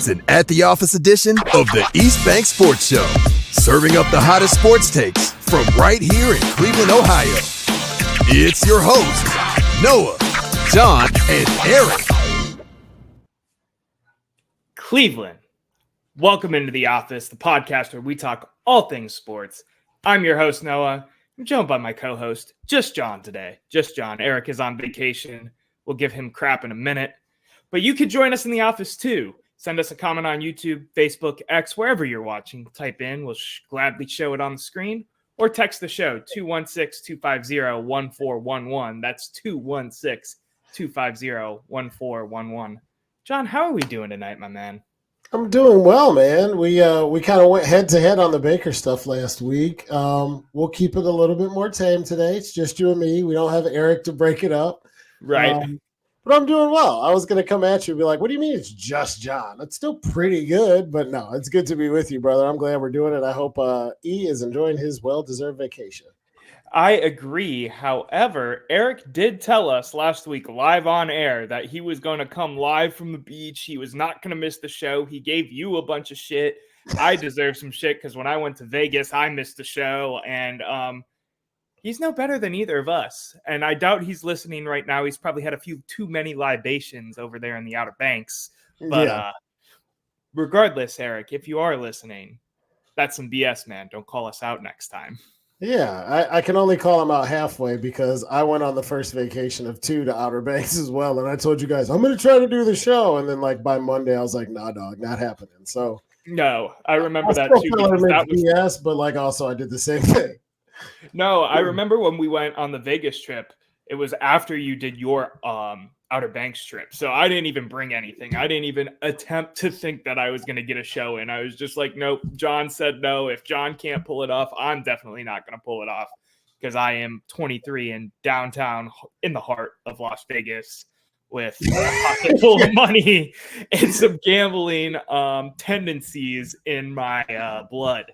It's an At the Office edition of the East Bank Sports Show, serving up the hottest sports takes from right here in Cleveland, Ohio. It's your hosts, Noah, John, and Eric. Cleveland, welcome into the office, the podcast where we talk all things sports. I'm your host, Noah. I'm joined by my co-host, just John today. Just John. Eric is on vacation. We'll give him crap in a minute. But you could join us in the office too. Send us a comment on YouTube, Facebook, X, wherever you're watching. Type in. We'll gladly show it on the screen. Or text the show, 216-250-1411. That's 216-250-1411. John, how are we doing tonight, my man? I'm doing well, man. We kind of went head-to-head on the Baker stuff last week. We'll keep it a little bit more tame today. It's just you and me. We don't have Eric to break it up. Right. But I'm doing well. I was going to come at you and be like, what do you mean it's just John? It's still pretty good, but no, it's good to be with you, brother. I'm glad we're doing it. I hope E is enjoying his well-deserved vacation. I agree. However, Eric did tell us last week live on air that he was going to come live from the beach. He was not going to miss the show. He gave you a bunch of shit. I deserve some shit because when I went to Vegas, I missed the show. And he's no better than either of us. And I doubt he's listening right now. He's probably had a few too many libations over there in the Outer Banks. But regardless, Eric, if you are listening, that's some BS, man. Don't call us out next time. Yeah, I can only call him out halfway because I went on the first vacation of 2 to Outer Banks as well. And I told you guys, I'm going to try to do the show. And then like by Monday, I was like, nah, dog, not happening. So no, I remember that too. That was BS, but like also I did the same thing. No, I remember when we went on the Vegas trip, it was after you did your Outer Banks trip. So I didn't even bring anything. I didn't even attempt to think that I was going to get a show in. I was just like, nope, John said no. If John can't pull it off, I'm definitely not going to pull it off because I am 23 and downtown in the heart of Las Vegas with a pocket full of money and some gambling tendencies in my blood.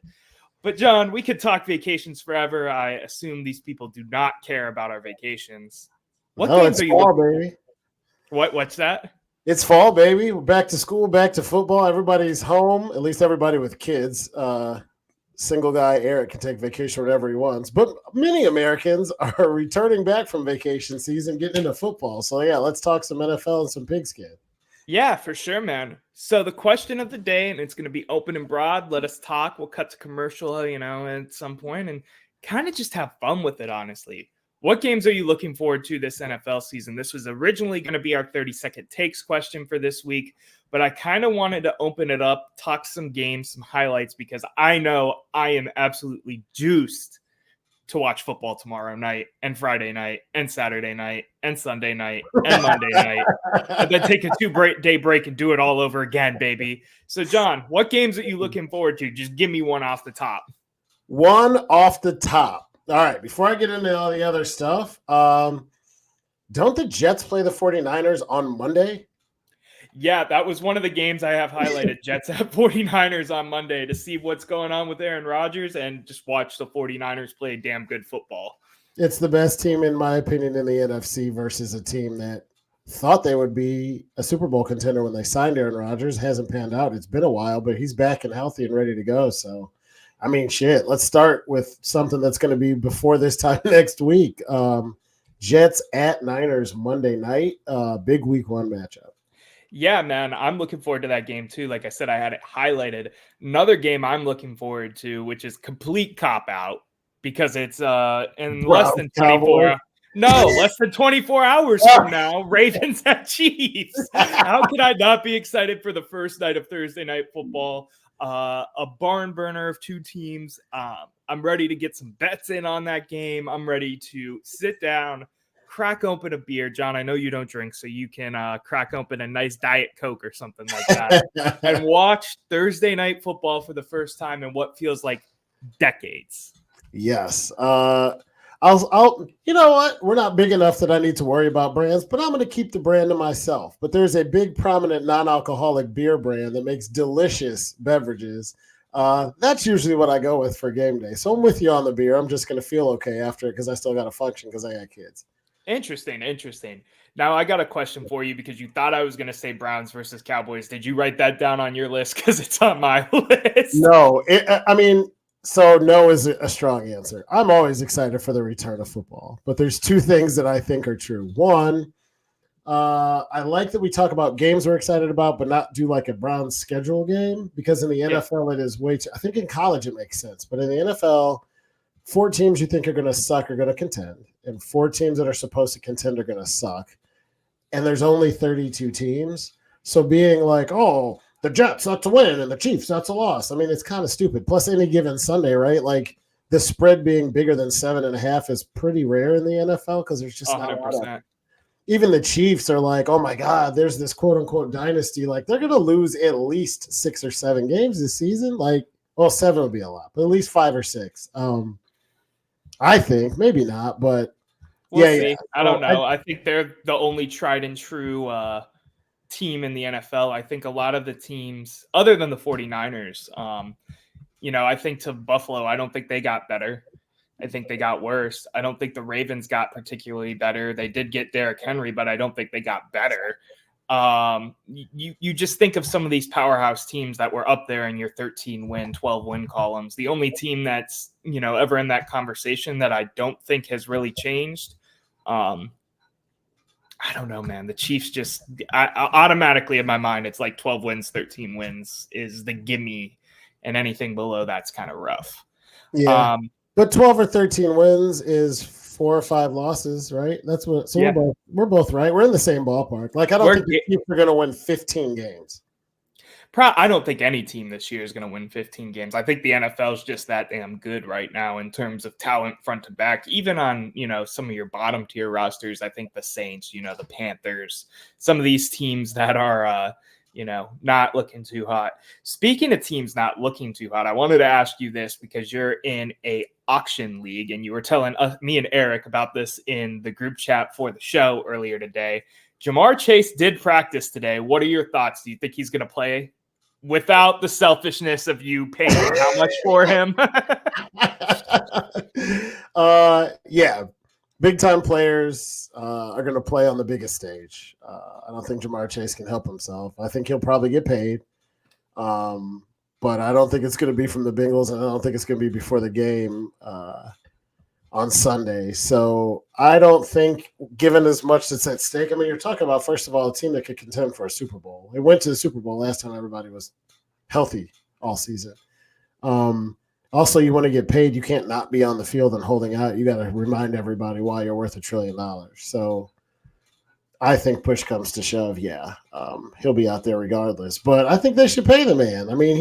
But John, we could talk vacations forever. I assume these people do not care about our vacations. What games are you fall, baby. What's that? It's fall, baby. We're back to school, back to football. Everybody's home, at least everybody with kids. Single guy Eric can take vacation whenever he wants. But many Americans are returning back from vacation season, getting into football. So, yeah, let's talk some NFL and some pigskin. Yeah, for sure, man. So the question of the day, and it's going to be open and broad. Let us talk. We'll cut to commercial, at some point and kind of just have fun with it, honestly. What games are you looking forward to this NFL season? This was originally going to be our 30-second takes question for this week, but I kind of wanted to open it up, talk some games, some highlights, because I know I am absolutely juiced to watch football tomorrow night and Friday night and Saturday night and Sunday night and Monday night, and then take a 2-day break and do it all over again, baby. So, John, what games are you looking forward to? Just give me one off the top. One off the top. All right, before I get into all the other stuff, don't the Jets play the 49ers on Monday? Yeah, that was one of the games I have highlighted. Jets at 49ers on Monday to see what's going on with Aaron Rodgers and just watch the 49ers play damn good football. It's the best team, in my opinion, in the NFC versus a team that thought they would be a Super Bowl contender when they signed Aaron Rodgers. Hasn't panned out. It's been a while, but he's back and healthy and ready to go. So, I mean, shit, let's start with something that's going to be before this time next week. Jets at Niners Monday night, big week 1 matchup. Yeah, man, I'm looking forward to that game too. Like I said, I had it highlighted. Another game I'm looking forward to, which is complete cop-out because it's in less than 24 less than 24 hours from now, Ravens at Chiefs. How could I not be excited for the first night of Thursday night football? A barn burner of 2 teams. I'm ready to get some bets in on that game. I'm ready to sit down, crack open a beer. John, I know you don't drink, so you can crack open a nice Diet Coke or something like that and watch Thursday night football for the first time in what feels like decades. Yes. I'll you know what? We're not big enough that I need to worry about brands, but I'm going to keep the brand to myself. But there's a big prominent non-alcoholic beer brand that makes delicious beverages. That's usually what I go with for game day. So I'm with you on the beer. I'm just going to feel okay after it because I still got to function because I got kids. Interesting. Now I got a question for you because you thought I was going to say Browns versus Cowboys. Did you write that down on your list? Because it's on my list. No, so no is a strong answer. I'm always excited for the return of football, but there's two things that I think are true. One, I like that we talk about games we're excited about, but not do like a Browns schedule game, because in the NFL it is way too. I think in college it makes sense, but in the NFL, 4 teams you think are going to suck are going to contend, and 4 teams that are supposed to contend are going to suck. And there's only 32 teams. So being like, oh, the Jets, that's a win, and the Chiefs, that's a loss. I mean, it's kind of stupid. Plus, any given Sunday, right? Like, the spread being bigger than 7.5 is pretty rare in the NFL because there's just 100%. Not a lot of. Even the Chiefs are like, oh my God, there's this quote unquote dynasty. Like, they're going to lose at least 6 or 7 games this season. Like, well, 7 would be a lot, but at least 5 or 6. I think, maybe not, but we'll see. I don't know. I think they're the only tried and true team in the NFL. I think a lot of the teams, other than the 49ers, I think to Buffalo, I don't think they got better. I think they got worse. I don't think the Ravens got particularly better. They did get Derrick Henry, but I don't think they got better. You just think of some of these powerhouse teams that were up there in your 13-win, 12-win columns. The only team that's, ever in that conversation that I don't think has really changed. I don't know, man. The Chiefs just automatically in my mind, it's like 12 wins, 13 wins is the gimme, and anything below that's kind of rough. Yeah. But 12 or 13 wins is 4 or 5 losses, right? That's what. So yeah. We're both right. We're in the same ballpark. Like, I don't think the Chiefs are going to win 15 games. I don't think any team this year is going to win 15 games. I think the NFL is just that damn good right now in terms of talent front to back. Even on, some of your bottom tier rosters, I think the Saints, the Panthers, some of these teams that are, not looking too hot. Speaking of teams not looking too hot, I wanted to ask you this because you're in a auction league and you were telling me and Eric about this in the group chat for the show earlier today. Jamar Chase did practice today. What are your thoughts? Do you think he's going to play without the selfishness of you paying how much for him? Yeah. Big time players are going to play on the biggest stage. I don't think Jamar Chase can help himself. I think he'll probably get paid. But I don't think it's going to be from the Bengals, and I don't think it's going to be before the game on Sunday. So I don't think, given as much that's at stake, I mean, you're talking about, first of all, a team that could contend for a Super Bowl. It went to the Super Bowl last time everybody was healthy all season. Also, you want to get paid. You can't not be on the field and holding out. You got to remind everybody why you're worth $1 trillion. So I think push comes to shove. Yeah, he'll be out there regardless. But I think they should pay the man. I mean,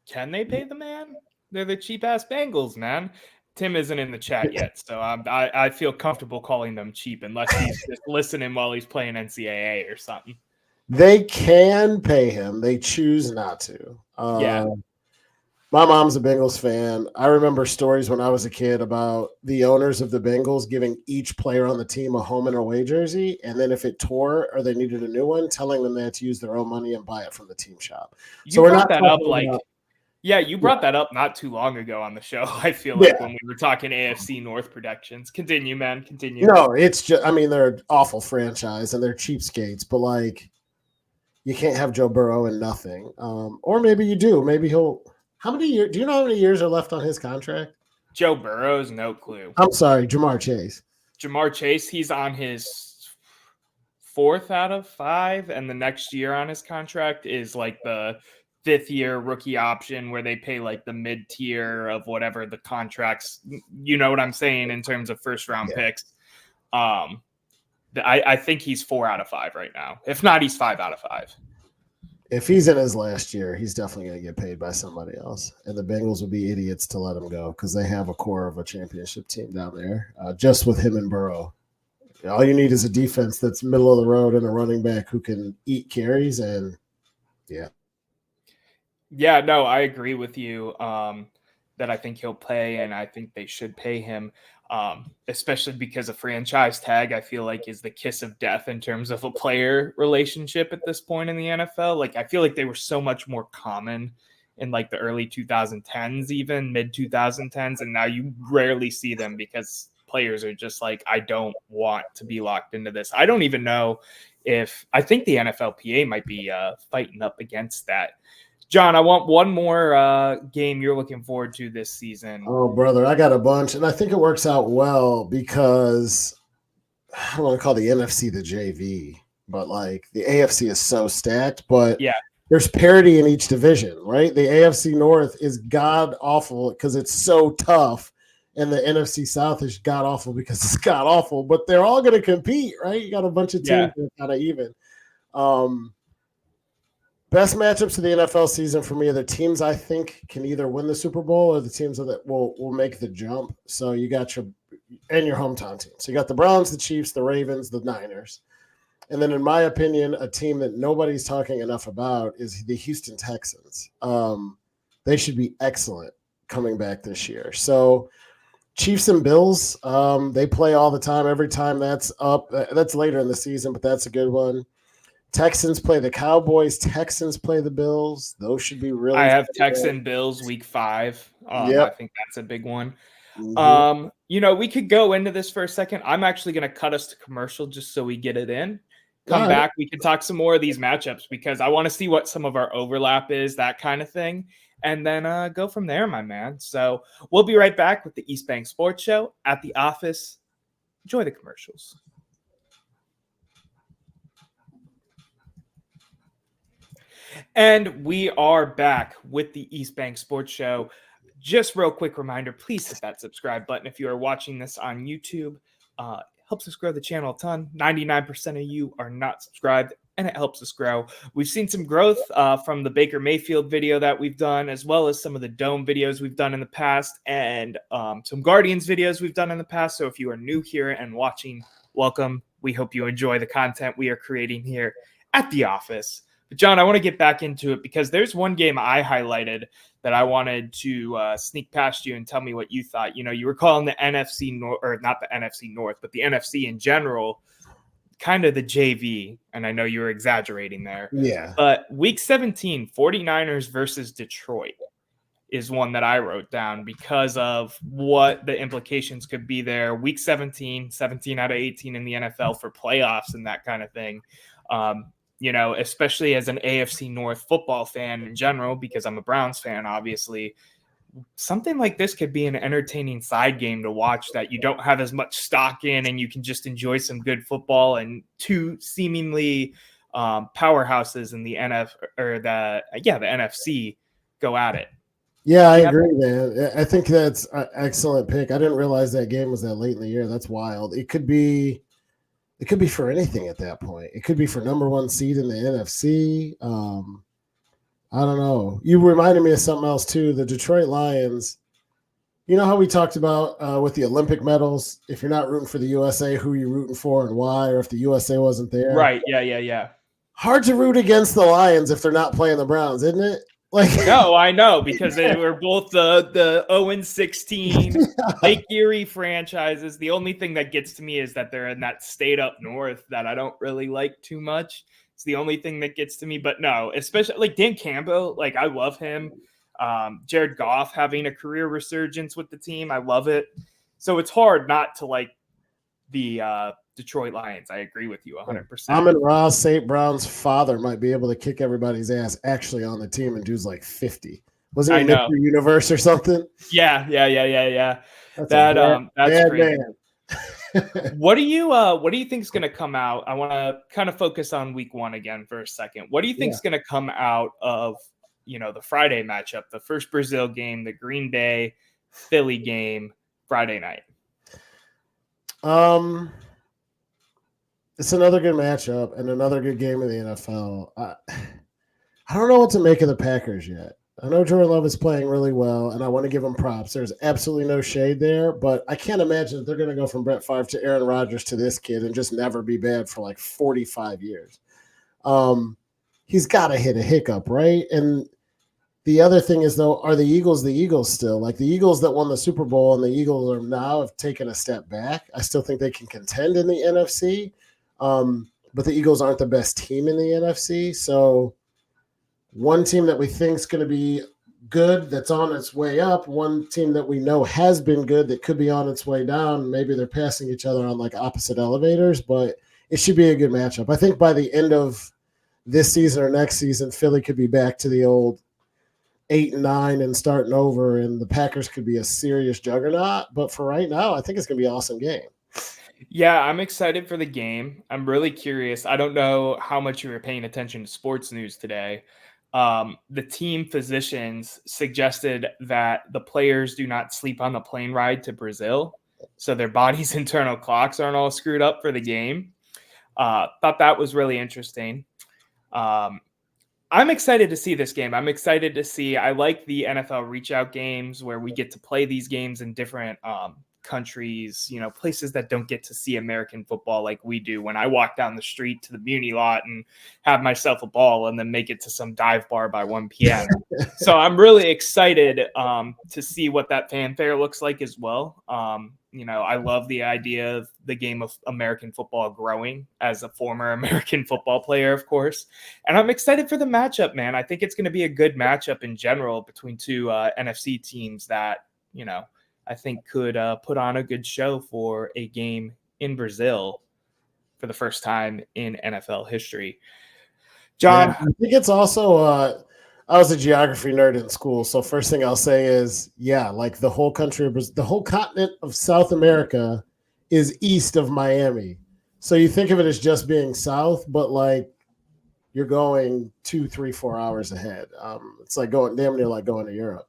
Can they pay the man? They're the cheap-ass Bengals, man. Tim isn't in the chat yet, so I feel comfortable calling them cheap unless he's just listening while he's playing NCAA or something. They can pay him. They choose not to. Yeah. My mom's a Bengals fan. I remember stories when I was a kid about the owners of the Bengals giving each player on the team a home and away jersey, and then if it tore or they needed a new one, telling them they had to use their own money and buy it from the team shop. You brought that up not too long ago on the show. I feel like when we were talking AFC North predictions. Continue, man. Continue. No, it's just, I mean, they're an awful franchise and they're cheapskates, but like, you can't have Joe Burrow and nothing. Or maybe you do. Maybe he'll. How many years? Do you know how many years are left on his contract? Joe Burrow's no clue. I'm sorry, Jamar Chase. Jamar Chase, he's on his 4th out of 5, and the next year on his contract is like the 5th year rookie option where they pay like the mid tier of whatever the contracts. You know what I'm saying in terms of first round picks. I think he's 4 out of 5 right now. If not, he's 5 out of 5. If he's in his last year, he's definitely going to get paid by somebody else. And the Bengals would be idiots to let him go because they have a core of a championship team down there, just with him and Burrow. All you need is a defense that's middle of the road and a running back who can eat carries. And, yeah. Yeah, no, I agree with you that I think he'll play and I think they should pay him. Especially because a franchise tag, I feel like, is the kiss of death in terms of a player relationship at this point in the NFL. Like, I feel like they were so much more common in like the early 2010s, even mid 2010s. And now you rarely see them because players are just like, I don't want to be locked into this. I don't even know if I think the NFLPA might be fighting up against that. John, I want one more game you're looking forward to this season. Oh, brother, I got a bunch, and I think it works out well because I don't want to call the NFC the JV, but like the AFC is so stacked, but yeah, there's parity in each division, right? The AFC North is god awful because it's so tough, and the NFC South is god awful because it's god awful, but they're all going to compete, right? You got a bunch of teams that are kind of even. Best matchups of the NFL season for me are the teams I think can either win the Super Bowl or the teams that will make the jump. So you got your hometown team. So you got the Browns, the Chiefs, the Ravens, the Niners. And then in my opinion, a team that nobody's talking enough about is the Houston Texans. They should be excellent coming back this year. So Chiefs and Bills, they play all the time. Every time that's up, that's later in the season, but that's a good one. Texans play the Cowboys. Texans play the Bills. Those should be really. I have Texan Bills week 5. I think that's a big one. Mm-hmm. We could go into this for a second. I'm actually going to cut us to commercial just so we get it in. Come back. We can talk some more of these matchups because I want to see what some of our overlap is, that kind of thing. And then go from there, my man. So we'll be right back with the East Bank Sports Show at the office. Enjoy the commercials. And we are back with the East Bank Sports Show. Just real quick reminder, please hit that subscribe button if you are watching this on YouTube. It helps us grow the channel a ton. 99% of you are not subscribed, and it helps us grow. We've seen some growth from the Baker Mayfield video that we've done, as well as some of the Dome videos we've done in the past, and some Guardians videos we've done in the past. So if you are new here and watching, welcome. We hope you enjoy the content we are creating here at the office. But John, I want to get back into it because there's one game I highlighted that I wanted to sneak past you and tell me what you thought. You were calling the NFC North, or not the NFC North, but the NFC in general, kind of the JV. And I know you were exaggerating there. Yeah. But week 17, 49ers versus Detroit is one that I wrote down because of what the implications could be there. Week 17 out of 18 in the NFL for playoffs and that kind of thing. Especially as an AFC North football fan in general, because I'm a Browns fan, obviously, something like this could be an entertaining side game to watch that you don't have as much stock in, and you can just enjoy some good football and two seemingly powerhouses in the the NFC go at it. Yeah, I agree, man. I think that's an excellent pick. I didn't realize that game was that late in the year. That's wild. It could be for anything at that point. It could be for number 1 seed in the NFC. I don't know. You reminded me of something else too. The Detroit Lions. You know how we talked about with the Olympic medals? If you're not rooting for the USA, who are you rooting for and why? Or if the USA wasn't there, right? Yeah. Hard to root against the Lions if they're not playing the Browns, isn't it? No, I know, because they were both the 0-16 Lake Erie franchises. The only thing that gets to me is that they're in that state up north that I don't really like too much. It's the only thing that gets to me. But no, especially like Dan Campbell, like I love him. Jared Goff having a career resurgence with the team. I love it. So it's hard not to like the Detroit Lions. I agree with you 100%. Amon-Ra St. Brown's father might be able to kick everybody's ass actually on the team, and dude's like 50. Wasn't he Mr. Universe or something? Yeah. That's crazy. Man. What do you think is going to come out? I want to kind of focus on week 1 again for a second. What do you think is going to come out of, the Friday matchup, the first Brazil game, the Green Bay Philly game Friday night? It's another good matchup and another good game in the NFL. I don't know what to make of the Packers yet. I know Jordan Love is playing really well, and I want to give him props. There's absolutely no shade there, but I can't imagine that they're going to go from Brett Favre to Aaron Rodgers to this kid and just never be bad for like 45 years. He's got to hit a hiccup, right? And the other thing is, though, are the Eagles still? Like the Eagles that won the Super Bowl and the Eagles are now have taken a step back. I still think they can contend in the NFC, but the Eagles aren't the best team in the NFC. So one team that we think is going to be good that's on its way up, one team that we know has been good that could be on its way down. Maybe they're passing each other on like opposite elevators, but it should be a good matchup. I think by the end of this season or next season, Philly could be back to the old 8-9 and starting over, and the Packers could be a serious juggernaut. But for right now, I think it's going to be an awesome game. Yeah, I'm excited for the game. I'm really curious. I don't know how much you were paying attention to sports news today. The team physicians suggested that the players do not sleep on the plane ride to Brazil, so their body's internal clocks aren't all screwed up for the game. Thought that was really interesting. I'm excited to see this game. I'm excited to see. I like the NFL reach out games where we get to play these games in different countries, places that don't get to see American football like we do. When I walk down the street to the Muni lot and have myself a ball and then make it to some dive bar by 1 p.m. So I'm really excited to see what that fanfare looks like as well. I love the idea of the game of American football growing as a former American football player, of course. And I'm excited for the matchup, man. I think it's going to be a good matchup in general between two NFC teams that, I think could put on a good show for a game in Brazil for the first time in NFL history. John? Yeah, I think it's also I was a geography nerd in school, so first thing I'll say is, like the whole country, the whole continent of South America is east of Miami. So you think of it as just being south, but like you're going 2, 3, 4 hours ahead. It's like damn near like going to Europe.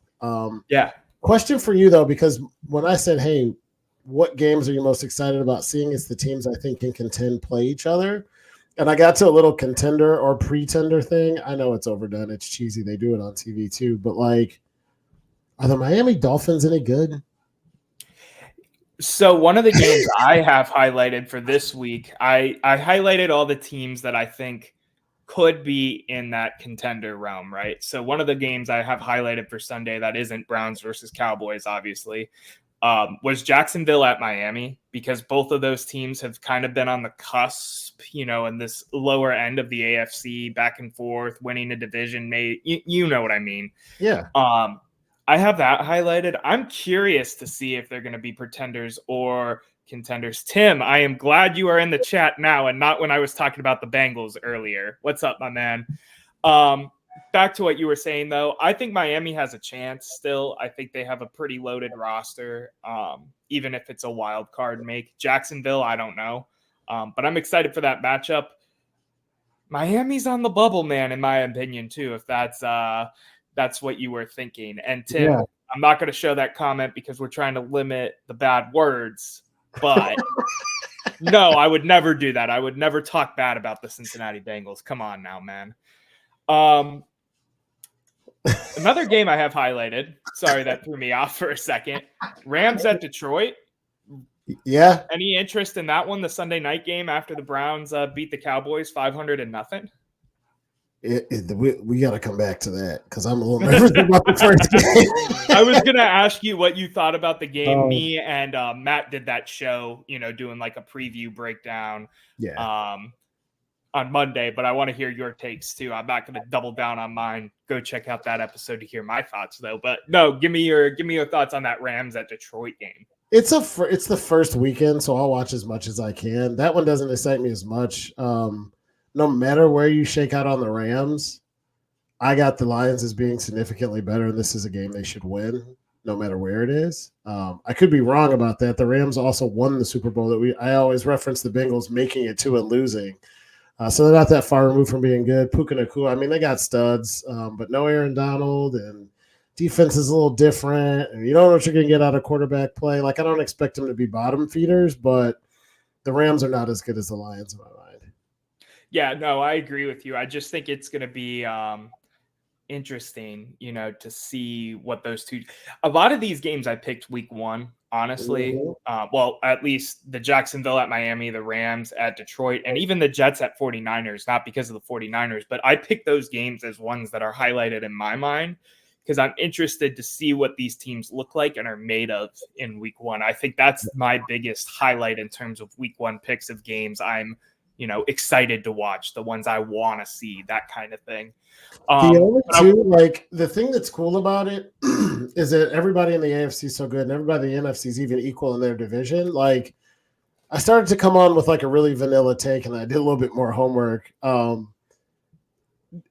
Yeah. Question for you though, because when I said, hey, what games are you most excited about seeing? It's the teams I think can contend play each other. And I got to a little contender or pretender thing. I know it's overdone. It's cheesy. They do it on TV too. But like, are the Miami Dolphins any good? So one of the games I have highlighted for this week, I highlighted all the teams that I think could be in that contender realm, right? So one of the games I have highlighted for Sunday that isn't Browns versus Cowboys, obviously, was Jacksonville at Miami, because both of those teams have kind of been on the cusp, in this lower end of the AFC, back and forth, winning a division. You know what I mean? Yeah. I have that highlighted. I'm curious to see if they're going to be pretenders or contenders. Tim, I am glad you are in the chat now and not when I was talking about the Bengals earlier. What's up, my man? Back to what you were saying, though. I think Miami has a chance still. I think they have a pretty loaded roster, even if it's a wild card make. Jacksonville, I don't know. But I'm excited for that matchup. Miami's on the bubble, man, in my opinion, too, if that's what you were thinking. And Tim, yeah. I'm not going to show that comment because we're trying to limit the bad words. But no, I would never do that. I would never talk bad about the Cincinnati Bengals. Come on now, man. Another game I have highlighted. Sorry, that threw me off for a second. Rams at Detroit. Yeah. Any interest in that one? The Sunday night game after the Browns beat the Cowboys 500-0. We got to come back to that because I'm a little nervous about the first game. I was going to ask you what you thought about the game. Me and Matt did that show, doing like a preview breakdown on Monday, but I want to hear your takes too. I'm not going to double down on mine. Go check out that episode to hear my thoughts though. But no, give me your thoughts on that Rams at Detroit game. It's the first weekend, so I'll watch as much as I can. That one doesn't excite me as much. No matter where you shake out on the Rams, I got the Lions as being significantly better. This is a game they should win, no matter where it is. I could be wrong about that. The Rams also won the Super Bowl. I always reference the Bengals making it to and losing. So they're not that far removed from being good. Puka Nacua, I mean, they got studs, but no Aaron Donald, and defense is a little different. And you don't know what you're going to get out of quarterback play. Like, I don't expect them to be bottom feeders, but the Rams are not as good as the Lions in my mind. Yeah, no, I agree with you. I just think it's going to be interesting, to see what those two. A lot of these games I picked week one, honestly. Mm-hmm. Well, at least the Jacksonville at Miami, the Rams at Detroit, and even the Jets at 49ers, not because of the 49ers, but I picked those games as ones that are highlighted in my mind because I'm interested to see what these teams look like and are made of in week one. I think that's my biggest highlight in terms of week one picks of games I'm excited to watch, the ones I want to see, that kind of thing. The only two, like the thing that's cool about it is that everybody in the AFC is so good and everybody in the NFC is even equal in their division. Like I started to come on with like a really vanilla take and I did a little bit more homework.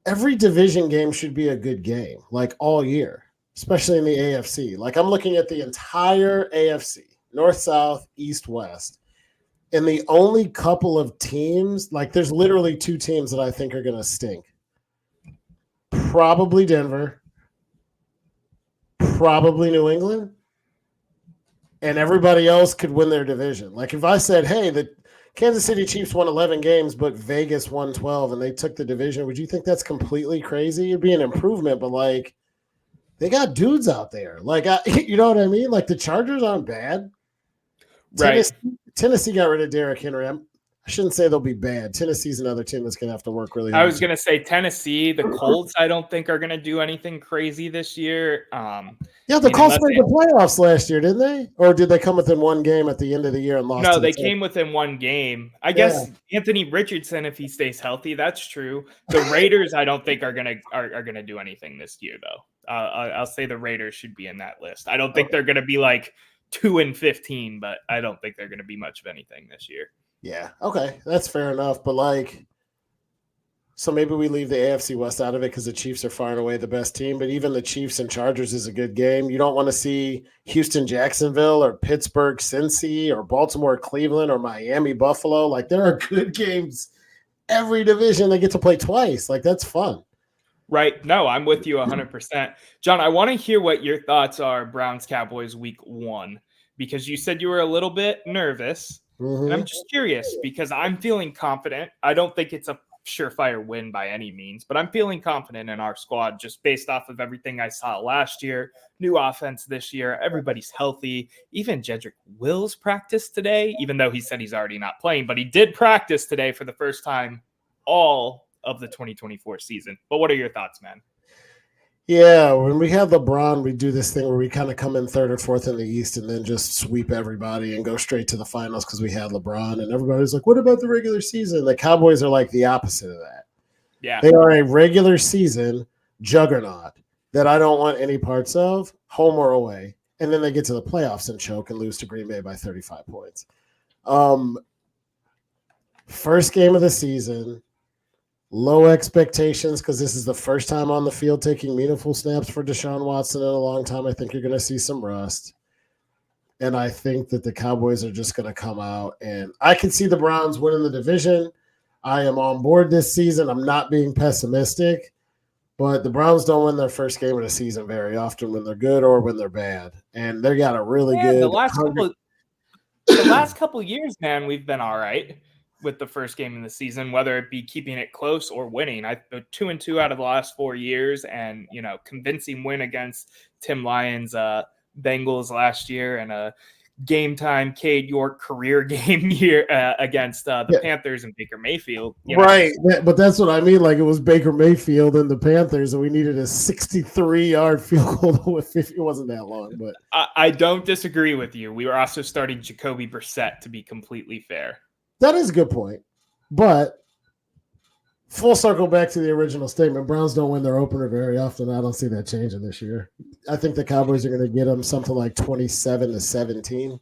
Every division game should be a good game, like all year, especially in the AFC. Like I'm looking at the entire AFC, North, South, East, West. And the only couple of teams, like there's literally two teams that I think are going to stink. Probably Denver, probably New England, and everybody else could win their division. Like if I said, hey, the Kansas City Chiefs won 11 games, but Vegas won 12 and they took the division, would you think that's completely crazy? It'd be an improvement, but like they got dudes out there. Like, you know what I mean? Like the Chargers aren't bad. Right. Tennessee got rid of Derrick Henry. I shouldn't say they'll be bad. Tennessee's another team that's going to have to work really hard. I was going to say Tennessee. The Colts, I don't think, are going to do anything crazy this year. The Colts made the playoffs last year, didn't they? Or did they come within one game at the end of the year and lost? No, they came within one game. I guess Anthony Richardson, if he stays healthy, that's true. The Raiders, I don't think are gonna do anything this year, though. I'll say the Raiders should be in that list. I don't think they're going to be like 2-15, but I don't think they're going to be much of anything this year. Yeah. Okay. That's fair enough. But like, so maybe we leave the AFC West out of it because the Chiefs are far and away the best team, but even the Chiefs and Chargers is a good game. You don't want to see Houston, Jacksonville, or Pittsburgh, Cincy, or Baltimore, Cleveland, or Miami, Buffalo. Like there are good games every division they get to play twice. Like that's fun. Right. No, I'm with you 100%. John, I want to hear what your thoughts are Browns Cowboys week 1, because you said you were a little bit nervous. Mm-hmm. And I'm just curious because I'm feeling confident. I don't think it's a surefire win by any means, but I'm feeling confident in our squad just based off of everything I saw last year. New offense this year. Everybody's healthy. Even Jedrick Wills practiced today, even though he said he's already not playing, but he did practice today for the first time all of the 2024 season. But what are your thoughts, man? Yeah, when we have LeBron, we do this thing where we kind of come in third or fourth in the East and then just sweep everybody and go straight to the finals because we had LeBron. And everybody's like, what about the regular season? The Cowboys are like the opposite of that. Yeah. They are a regular season juggernaut that I don't want any parts of, home or away. And then they get to the playoffs and choke and lose to Green Bay by 35 points. First game of the season. Low expectations because this is the first time on the field taking meaningful snaps for Deshaun Watson in a long time. I think you're going to see some rust. And I think that the Cowboys are just going to come out. And I can see the Browns winning the division. I am on board this season. I'm not being pessimistic. But the Browns don't win their first game of the season very often when they're good or when they're bad. And they got a really good – The last couple years, man, we've been all right with the first game in the season, whether it be keeping it close or winning. I've been 2-2 out of the last 4 years, and convincing win against Tim Lyons' Bengals last year, and a game time Cade York career game here against the Panthers and Baker Mayfield. Right, but that's what I mean. Like it was Baker Mayfield and the Panthers, and we needed a 63-yard field goal with 50. It wasn't that long, but I don't disagree with you. We were also starting Jacoby Brissett, to be completely fair. That is a good point. But full circle back to the original statement, Browns don't win their opener very often. I don't see that changing this year. I think the Cowboys are going to get them something like 27-17,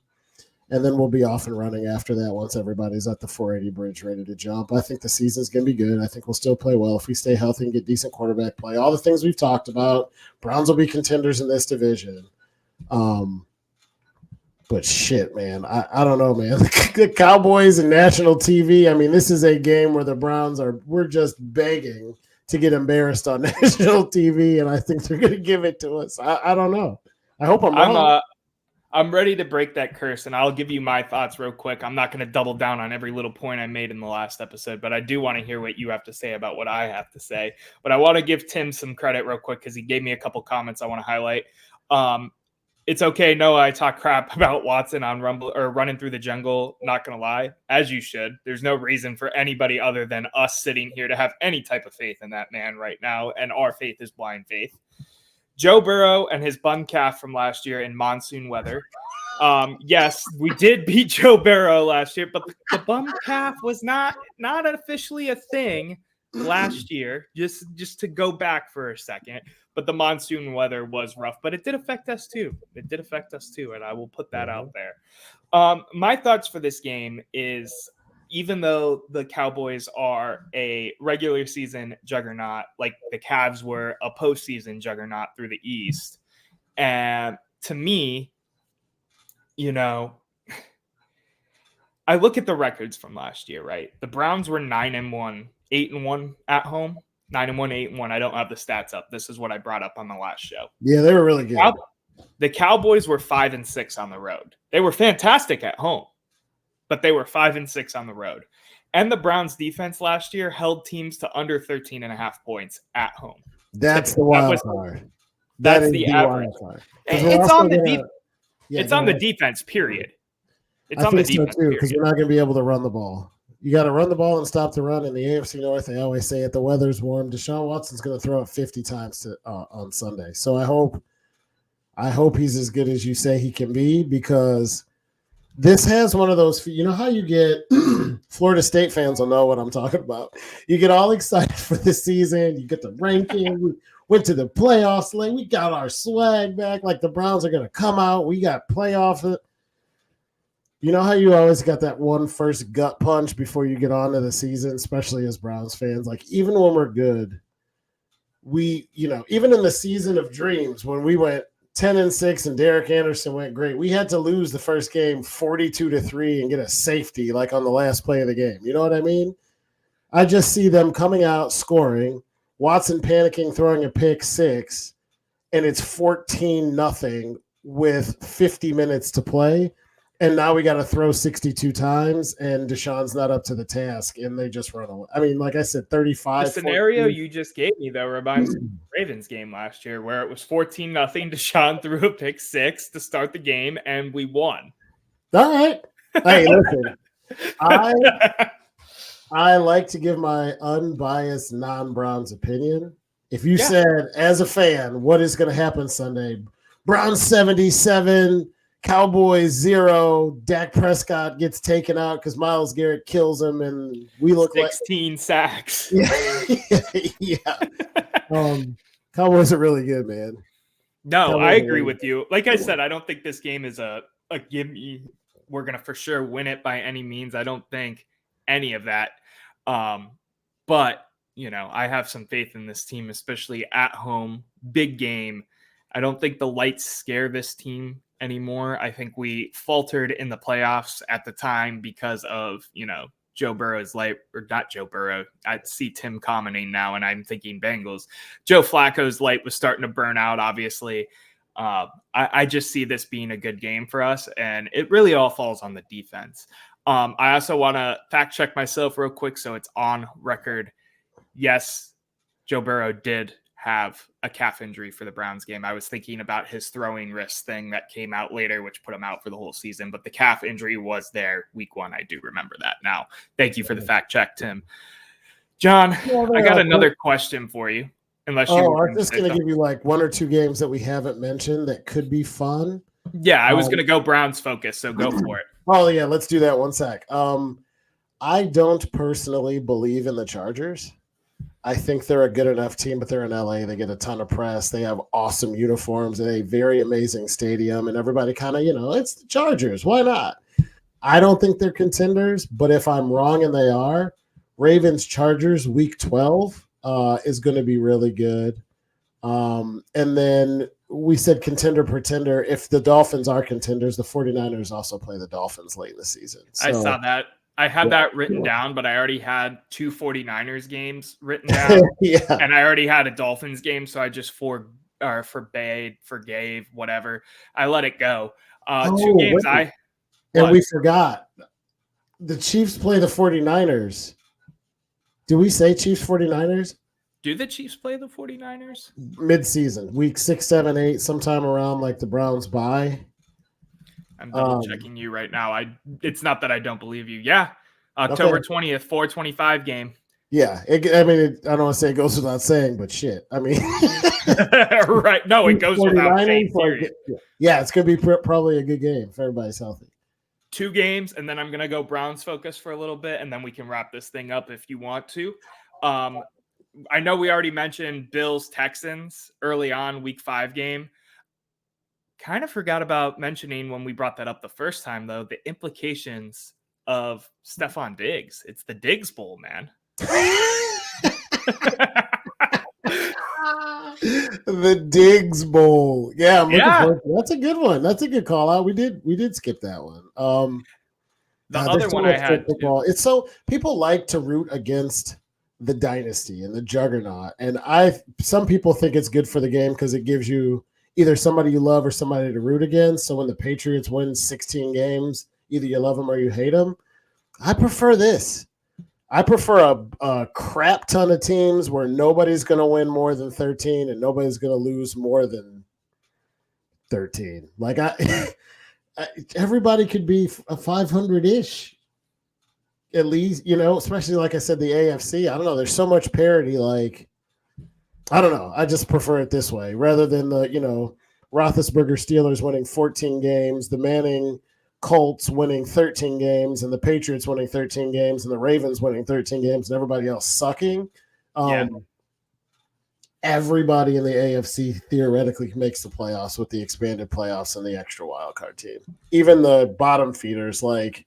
and then we'll be off and running after that once everybody's at the 480 bridge ready to jump. I think the season's going to be good. I think we'll still play well if we stay healthy and get decent quarterback play. All the things we've talked about, Browns will be contenders in this division. But shit, man, I don't know, man. The Cowboys and national TV, I mean, this is a game where the Browns we're just begging to get embarrassed on national TV, and I think they're going to give it to us. I don't know. I hope I'm wrong. I'm ready to break that curse, and I'll give you my thoughts real quick. I'm not going to double down on every little point I made in the last episode, but I do want to hear what you have to say about what I have to say. But I want to give Tim some credit real quick because he gave me a couple comments I want to highlight. It's okay, Noah, I talk crap about Watson on Rumble or running through the jungle. Not going to lie, as you should. There's no reason for anybody other than us sitting here to have any type of faith in that man right now, and our faith is blind faith. Joe Burrow and his bum calf from last year in monsoon weather. Yes, we did beat Joe Burrow last year, but the bum calf was not officially a thing last year. Just to go back for a second, but the monsoon weather was rough, but it did affect us too. And I will put that out there. My thoughts for this game is, even though the Cowboys are a regular season juggernaut, like the Cavs were a postseason juggernaut through the East, and to me, I look at the records from last year, right? The Browns were 9-1, 8-1 at home. 9-1, 8-1. I don't have the stats up. This is what I brought up on the last show. Yeah, they were really good. The Cowboys were 5-6 on the road. They were fantastic at home, but they were 5-6 on the road. And the Browns defense last year held teams to under 13.5 points at home. That's the wild card. That's the average. It's on the it's on the defense, period. It's on the defense, too, because we're not going to be able to run the ball. You got to run the ball and stop the run. In the AFC North, they always say it, the weather's warm. Deshaun Watson's going to throw it 50 times on Sunday. So I hope he's as good as you say he can be, because this has one of those, how you get Florida State fans will know what I'm talking about. You get all excited for the season. You get the ranking. We went to the playoffs late. We got our swag back. Like the Browns are going to come out. We got playoff. You know how you always got that one first gut punch before you get on to the season, especially as Browns fans? Like, even when we're good, even in the season of dreams, when we went 10-6 and Derek Anderson went great, we had to lose the first game 42-3 and get a safety like on the last play of the game. You know what I mean? I just see them coming out, scoring, Watson panicking, throwing a pick six, and it's 14-0 with 50 minutes to play. And now we got to throw 62 times, and Deshaun's not up to the task, and they just run away. I mean, like I said, 35. The scenario 14. You just gave me, though, reminds me of the Ravens game last year, where it was 14-0. Deshaun threw a pick six to start the game, and we won. All right. Hey, listen, I like to give my unbiased non-Browns opinion. If you said, as a fan, what is going to happen Sunday? Browns 77. Cowboys 0. Dak Prescott gets taken out because Myles Garrett kills him, and we look 16 sacks. Yeah. Cowboys are really good, man. No, Cowboys I agree with you. Like I said, I don't think this game is a gimme. We're gonna for sure win it by any means. I don't think any of that. But I have some faith in this team, especially at home. Big game. I don't think the lights scare this team anymore. I think we faltered in the playoffs at the time because of, Joe Burrow's light, or not Joe Burrow. I see Tim commenting now, and I'm thinking Bengals. Joe Flacco's light was starting to burn out, obviously. I just see this being a good game for us, and it really all falls on the defense. I also want to fact check myself real quick, so it's on record. Yes, Joe Burrow did have a calf injury for the Browns game. I was thinking about his throwing wrist thing that came out later, which put him out for the whole season, but the calf injury was there week 1. I do remember that now. Thank you for the fact check, Tim. John, I got another question for you. Unless you I'm just going to give you like 1 or 2 games that we haven't mentioned that could be fun. Yeah, I was going to go Browns focus, so go for it. Oh, yeah, let's do that 1 sec. I don't personally believe in the Chargers. I think they're a good enough team, but they're in LA. They get a ton of press. They have awesome uniforms and a very amazing stadium, and everybody kind of, it's the Chargers. Why not? I don't think they're contenders, but if I'm wrong and they are, Ravens-Chargers week 12 is going to be really good. And then we said contender, pretender. If the Dolphins are contenders, the 49ers also play the Dolphins late in the season. So, I saw that. I had that written down, but I already had 2 49ers games written down. And I already had a Dolphins game, so I just forgave, whatever. I let it go. 2 games we forgot. The Chiefs play the 49ers. Do we say Chiefs 49ers? Do the Chiefs play the 49ers? Mid-season, week 6, 7, 8, sometime around like the Browns bye. I'm double checking you right now. It's not that I don't believe you. Yeah. October 20th, 4:25 game. Yeah, I don't want to say it goes without saying, but shit. I mean, right? No, it goes without saying. Yeah, it's gonna be probably a good game if everybody's healthy. 2 games, and then I'm gonna go Browns focus for a little bit, and then we can wrap this thing up if you want to. I know we already mentioned Bills Texans early on, Week 5 game. Kind of forgot about mentioning when we brought that up the first time, though, the implications of Stephon Diggs. It's the Diggs Bowl, man. The Diggs Bowl. Yeah, I'm looking forward to. That's a good one. That's a good call out. We did skip that one. The other one I had football. It's so people like to root against the dynasty and the juggernaut. And some people think it's good for the game because it gives you either somebody you love or somebody to root against. So when the Patriots win 16 games, either you love them or you hate them. I prefer this. I prefer a crap ton of teams where nobody's going to win more than 13 and nobody's going to lose more than 13. Like everybody could be a 500-ish at least, especially like I said, the AFC. I don't know. There's so much parity. Like, I don't know. I just prefer it this way rather than the, Roethlisberger Steelers winning 14 games, the Manning Colts winning 13 games, and the Patriots winning 13 games, and the Ravens winning 13 games, and everybody else sucking. Everybody in the AFC theoretically makes the playoffs with the expanded playoffs and the extra wild card team. Even the bottom feeders, like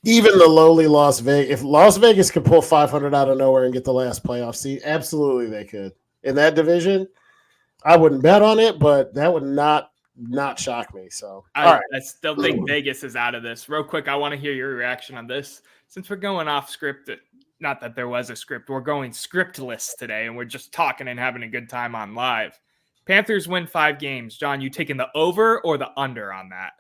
even the lowly Las Vegas. If Las Vegas could pull 500 out of nowhere and get the last playoff seed, absolutely they could. In that division, I wouldn't bet on it, but that would not shock me. So I still think Vegas is out of this. Real quick, I want to hear your reaction on this. Since we're going off script, not that there was a script, we're going scriptless today, and we're just talking and having a good time on live. Panthers win 5 games. John, you taking the over or the under on that?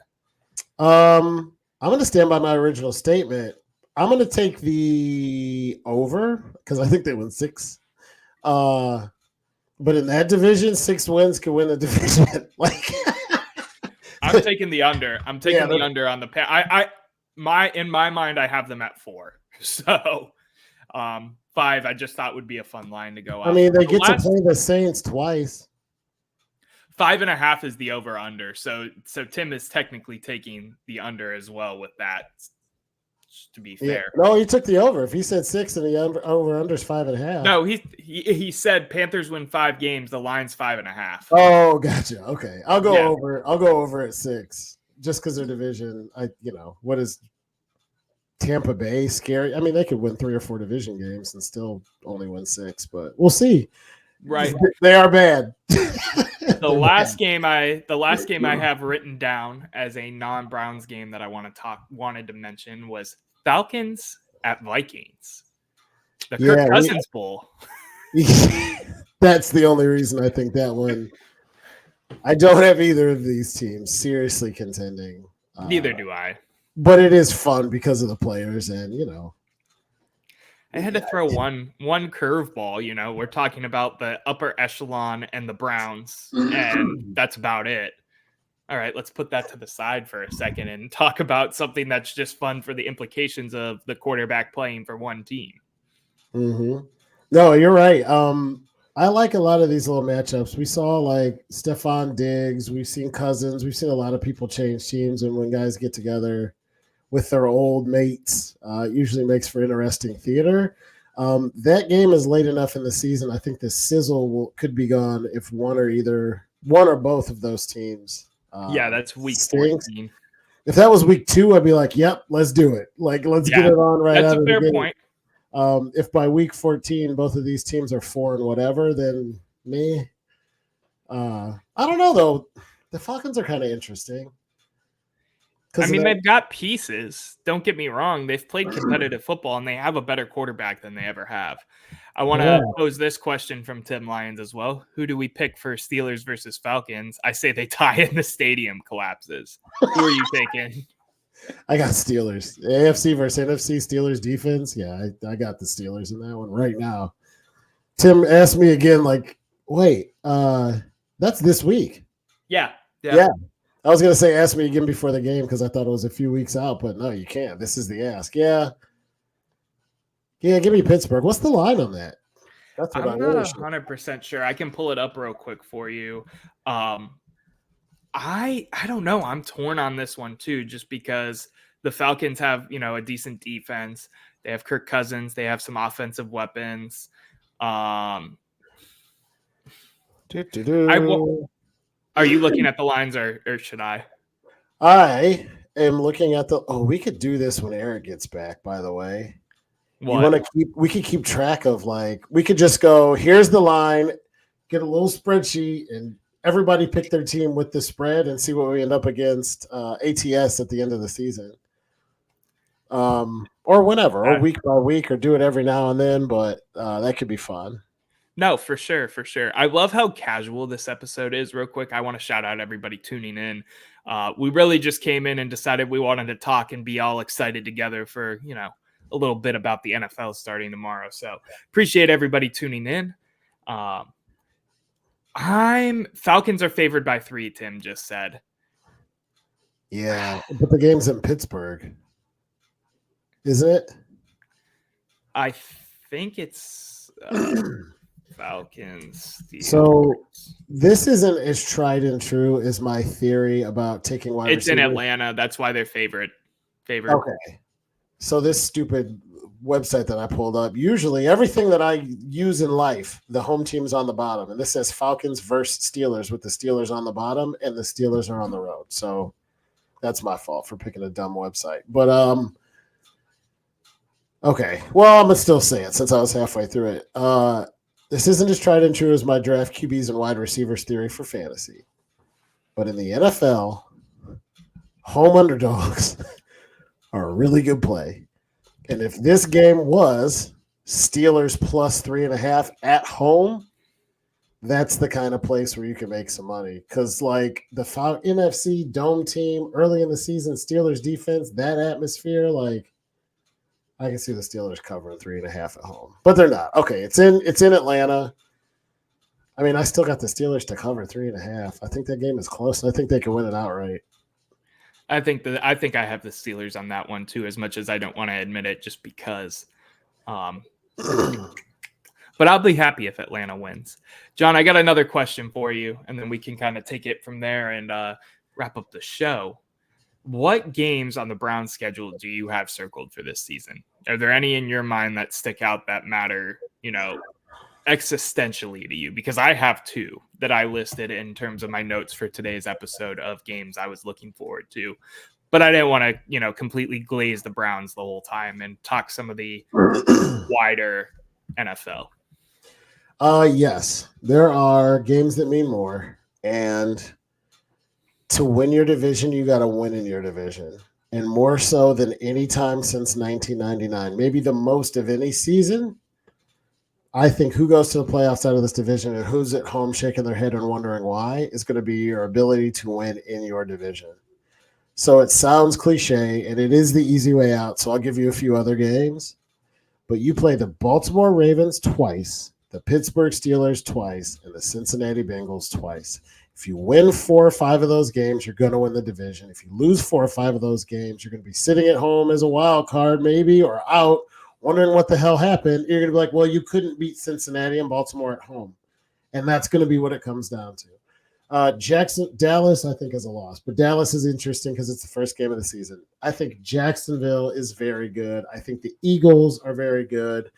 I'm going to stand by my original statement. I'm going to take the over because I think they win 6. But in that division, 6 wins could win the division. I'm taking the under. I'm taking the under on the in my mind, I have them at 4. So 5, I just thought would be a fun line to go out. I mean, they get to play the Saints twice. 5.5 is the over under. So Tim is technically taking the under as well with that. To be fair, no, he took the over. If he said 6 and the over under is 5.5. No, he said Panthers win 5 games. The line's 5.5. Oh, gotcha. Okay, I'll go over. I'll go over at 6 just because their division. What is Tampa Bay scary? I mean, they could win 3 or 4 division games and still only win 6, but we'll see. Right, they are bad. The last game I have written down as a non-Browns game that I wanted to mention was Falcons at Vikings. The Kirk Cousins Bowl. That's the only reason I think that one. I don't have either of these teams seriously contending. Neither do I. But it is fun because of the players and, I had to throw one curveball. We're talking about the upper echelon and the Browns, and that's about it. All right, let's put that to the side for a second and talk about something that's just fun for the implications of the quarterback playing for one team. Mm-hmm. No, you're right. I like a lot of these little matchups. We saw like Stephon Diggs. We've seen Cousins. We've seen a lot of people change teams, and when guys get together with their old mates, usually makes for interesting theater. That game is late enough in the season. I think the sizzle could be gone if one or both of those teams. That's week 14. If that was week 2, I'd be like, "Yep, let's do it. Like, let's get it on right that's out of a fair the gate." Point. If by week 14 both of these teams are 4 and whatever, then me. I don't know though. The Falcons are kind of interesting. I mean, they've got pieces. Don't get me wrong. They've played competitive football, and they have a better quarterback than they ever have. I want to pose this question from Tim Lyons as well. Who do we pick for Steelers versus Falcons? I say they tie and the stadium collapses. Who are you taking? I got Steelers. AFC versus NFC Steelers defense. Yeah, I got the Steelers in that one right now. Tim asked me again, like, wait, that's this week. Yeah. I was going to say ask me again before the game because I thought it was a few weeks out, but no, you can't. This is the ask. Yeah. Yeah, give me Pittsburgh. What's the line on that? That's what I'm not 100% sure. I can pull it up real quick for you. I don't know. I'm torn on this one too, just because the Falcons have, a decent defense. They have Kirk Cousins. They have some offensive weapons. Are you looking at the lines or should I? I am looking at we could do this when Eric gets back, by the way. What? We could keep track of we could just go, here's the line, get a little spreadsheet, and everybody pick their team with the spread and see what we end up against ATS at the end of the season. Or whenever, or week by week, or do it every now and then, but that could be fun. No, for sure, for sure. I love how casual this episode is. Real quick, I want to shout out everybody tuning in. We really just came in and decided we wanted to talk and be all excited together for, a little bit about the NFL starting tomorrow. So appreciate everybody tuning in. Falcons are favored by 3, Tim just said. Yeah, but the game's in Pittsburgh. Isn't it? I think it's Falcons. So this isn't as tried and true as my theory about taking wide receivers. It's in Atlanta. That's why they're favored. Okay. So this stupid website that I pulled up, usually everything that I use in life, the home team's on the bottom. And this says Falcons versus Steelers with the Steelers on the bottom and the Steelers are on the road. So that's my fault for picking a dumb website. But okay. Well, I'm going to still say it since I was halfway through it. This isn't as tried and true as my draft QBs and wide receivers theory for fantasy. But in the NFL, home underdogs are a really good play. And if this game was Steelers plus 3.5 at home, that's the kind of place where you can make some money. Because the NFC dome team early in the season, Steelers defense, that atmosphere, I can see the Steelers covering 3.5 at home, but they're not. Okay, it's in Atlanta. I mean, I still got the Steelers to cover 3.5. I think that game is close. I think they can win it outright. I think I have the Steelers on that one too, as much as I don't want to admit it, just because. But I'll be happy if Atlanta wins. John, I got another question for you, and then we can kind of take it from there and wrap up the show. What games on the Browns schedule do you have circled for this season? Are there any in your mind that stick out that matter, existentially to you? Because I have 2 that I listed in terms of my notes for today's episode of games I was looking forward to. But I didn't want to, completely glaze the Browns the whole time and talk some of the wider NFL. Yes, there are games that mean more. And to win your division, you got to win in your division. And more so than any time since 1999, maybe the most of any season. I think who goes to the playoffs out of this division and who's at home shaking their head and wondering why is going to be your ability to win in your division. So it sounds cliche, and it is the easy way out. So I'll give you a few other games. But you play the Baltimore Ravens twice, the Pittsburgh Steelers twice, and the Cincinnati Bengals twice. If you win 4 or 5 of those games, you're going to win the division. If you lose 4 or 5 of those games, you're going to be sitting at home as a wild card maybe or out wondering what the hell happened. You're going to be like, well, you couldn't beat Cincinnati and Baltimore at home. And that's going to be what it comes down to. Dallas, I think, is a loss. But Dallas is interesting because it's the first game of the season. I think Jacksonville is very good. I think the Eagles are very good.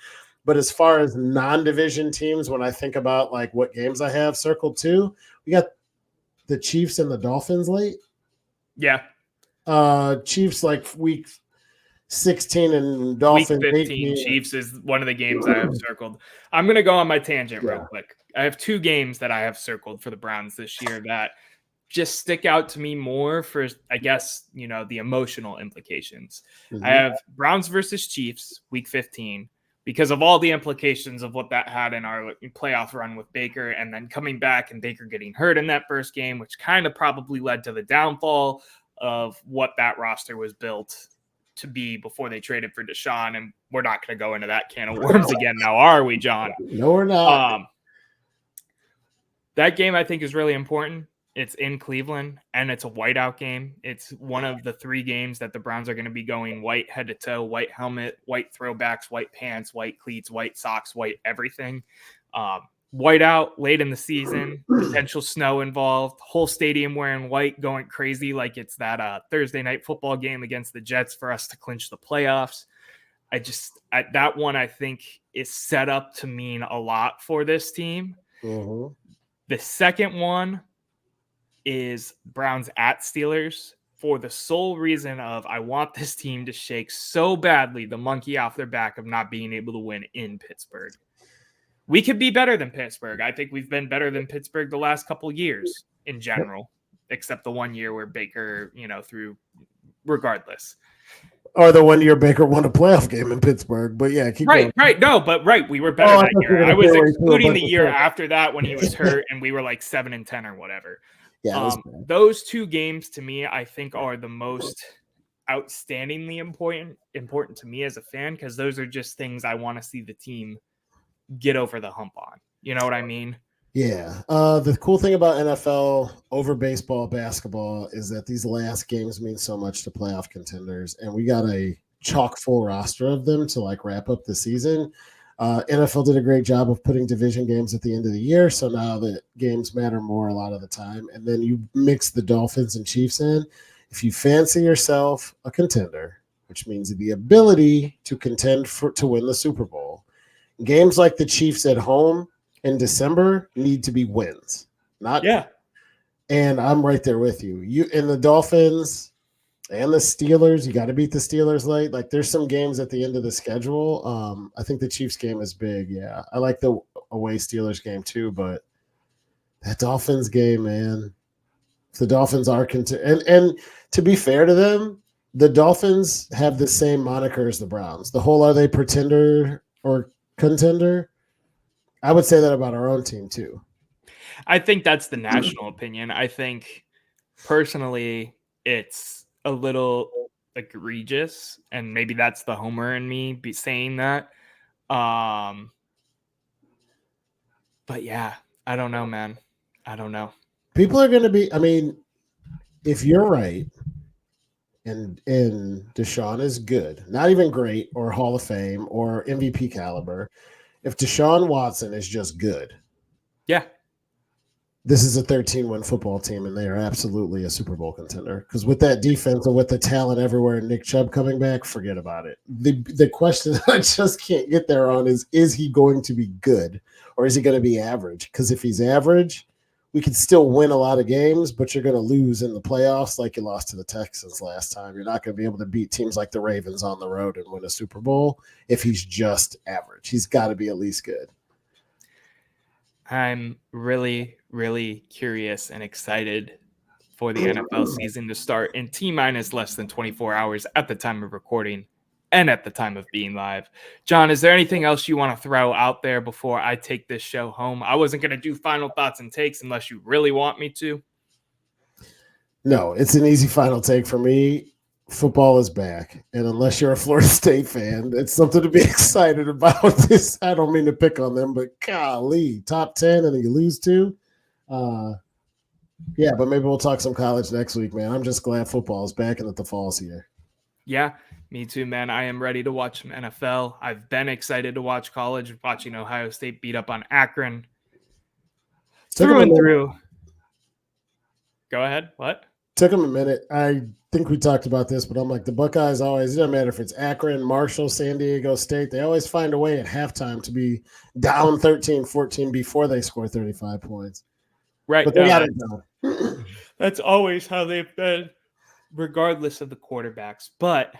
But as far as non-division teams, when I think about what games I have circled too, we got the Chiefs and the Dolphins late. Yeah. Chiefs week 16 and Dolphins week 15. 18. Chiefs is one of the games I have circled. I'm going to go on my tangent real quick. I have 2 games that I have circled for the Browns this year that just stick out to me more for, I guess, the emotional implications. Mm-hmm. I have Browns versus Chiefs week 15. Because of all the implications of what that had in our playoff run with Baker, and then coming back and Baker getting hurt in that first game, which kind of probably led to the downfall of what that roster was built to be before they traded for Deshaun. And we're not going to go into that can of worms again now, are we, John? No, we're not. That game I think is really important It's in Cleveland, and it's a whiteout game. It's one of the 3 games that the Browns are going to be going white head to toe, white helmet, white throwbacks, white pants, white cleats, white socks, white everything. Whiteout late in the season, potential snow involved, whole stadium wearing white, going crazy like it's that Thursday night football game against the Jets for us to clinch the playoffs. That one I think is set up to mean a lot for this team. Mm-hmm. The second one is Browns at Steelers, for the sole reason of I want this team to shake so badly the monkey off their back of not being able to win in Pittsburgh. We could be better than Pittsburgh. I think we've been better than Pittsburgh the last couple years in general, except the one year where Baker, threw regardless. Or the 1 year Baker won a playoff game in Pittsburgh. But yeah, keep going. Right. No, but we were better that year. I was excluding the year after that when he was hurt and we were like 7-10 or whatever. Yeah, those 2 games to me, I think, are the most outstandingly important to me as a fan, because those are just things I want to see the team get over the hump on. You know what I mean? Yeah. The cool thing about NFL over baseball, basketball is that these last games mean so much to playoff contenders, and we got a chock full roster of them to like wrap up the season. NFL did a great job of putting division games at the end of the year, so now the games matter more a lot of the time. And then you mix the Dolphins and Chiefs in. If you fancy yourself a contender, which means the ability to contend to win the Super Bowl, games like the Chiefs at home in December need to be wins. And I'm right there with you. You and the Dolphins and the Steelers, you got to beat the Steelers late. Like, there's some games at the end of the schedule. I think the Chiefs game is big. Yeah, I like the away Steelers game too, but that Dolphins game, man. The Dolphins are and to be fair to them, the Dolphins have the same moniker as the Browns. The whole, are they pretender or contender? I would say that about our own team too. I think that's the national opinion. I think personally it's a little egregious, and maybe that's the homer in me be saying that. But yeah, I don't know, man. I don't know. People are going to be, I mean, if you're right and Deshaun is good, not even great or Hall of Fame or MVP caliber, if Deshaun Watson is just good, yeah, this is a 13-win football team, and they are absolutely a Super Bowl contender. Because with that defense and with the talent everywhere and Nick Chubb coming back, forget about it. The question I just can't get there on is he going to be good or is he going to be average? Because if he's average, we can still win a lot of games, but you're going to lose in the playoffs like you lost to the Texans last time. You're not going to be able to beat teams like the Ravens on the road and win a Super Bowl if he's just average. He's got to be at least good. I'm really, really curious and excited for the NFL season to start in T-minus less than 24 hours at the time of recording and at the time of being live. John, is there anything else you want to throw out there before I take this show home? I wasn't going to do final thoughts and takes unless you really want me to. No, it's an easy final take for me. Football is back, and unless you're a Florida State fan, it's something to be excited about. This, I don't mean to pick on them, but golly, top 10 and then you lose 2. Yeah, but maybe we'll talk some college next week, man. I'm just glad football is back and that the fall's here. Yeah, me too, man. I am ready to watch some NFL. I've been excited to watch college, watching Ohio State beat up on Akron. Through and through. Go ahead. What? Took them a minute. I think we talked about this, but I'm like, the Buckeyes always, it doesn't matter if it's Akron, Marshall, San Diego State, they always find a way at halftime to be down 13-14 before they score 35 points. Right. But they got it done. That's always how they've been, regardless of the quarterbacks. But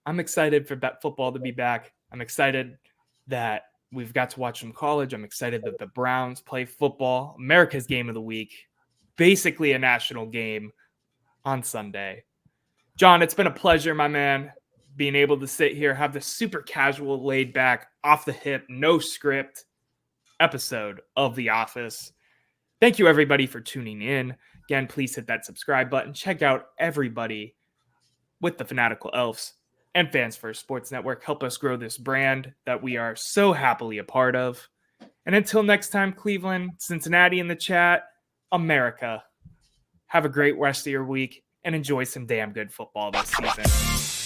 I'm excited for football to be back. I'm excited that we've got to watch some college. I'm excited that the Browns play football. America's game of the week. Basically a national game on Sunday. John, it's been a pleasure, my man, being able to sit here, have this super casual, laid back, off the hip, no script episode of The Office. Thank you, everybody, for tuning in. Again, please hit that subscribe button. Check out everybody with the Fanatical Elves and Fans First Sports Network. Help us grow this brand that we are so happily a part of. And until next time, Cleveland, Cincinnati in the chat, America Have a great rest of your week and enjoy some damn good football this season.